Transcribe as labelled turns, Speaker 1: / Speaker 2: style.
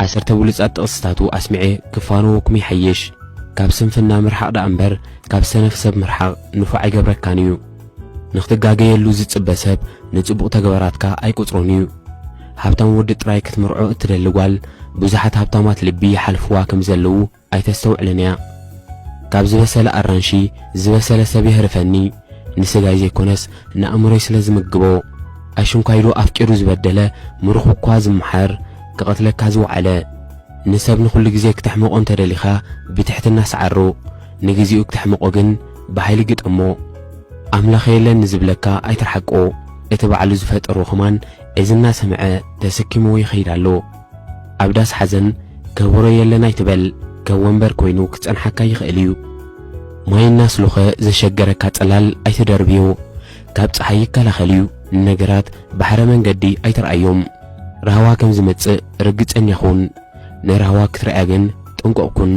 Speaker 1: 10 ብሉጻት ጥቕስታቱ ኣስሚዐ ክፋኖኩም ይሐይሽ ካብ ስንፍና ምርሓቕ ዳ እምበር ካብ ሰነፍ ሰብ ምርሓቕ ንፉዕ ኣይገብረካን እዩ ንኽትጋገየሉ ዝጽበ ሰብ ንጽቡቕ ተግባራትካ ኣይቁጽሩን እዩ ሃብታም ወዲ ጥራይ ክትምርዖ እትደሊ ጓል ብዙሓት ሃብታማት ልቢ ይሓልፍዋ ከም ዘለዉ ኣይተስተውዕልን እያ ካብ ዝበሰለ ኣራንሺ ዝበሰለ ሰብ ይህርፈኒ ንስጋይ ዘይኮነስ ንኣእምሮይ ስለ ዝምግቦ ኣይሽንኳይሉ ኣፍቂሩ ዝበደለ ምሩኽ እኳ ዝምሓር ክቐትለካ ዝወዓለ ንሰብ ንኹሉ ግዜ ክትሕምቆ እንተደሊኻ ብትሕትና ሰዓሮ ንግዚኡ ክትሕምቆ ግን ብሓይሊ ግጠሞ ኣምላኽ የለን ንዝብለካ ኣይትርሓቆ እቲ ባዕሉ ዝፈጠሮ ኹማን እዝና ሰምዐ ተሰኪሞ ይኸይድ ኣሎ ኣብ ዳስ ሓዘን ከበሮ የለን ኣይትበል ከም ወንበር ኮይኑ ክጸንሓካ ይኽእል እዩ ማይና ስሉኸ ዘሸገረካ ጽላል ኣይትደርብዮ ካብ ፀሓይ ይከላኸል እዩ ነገራት ባሕረ መንገዲ ኣይትርአዮም ረሃዋ ከም ዝመጽእ ርግጸኛ ኹን ንረሃዋ ክትርአያ ግን ጥንቁቕ ኩን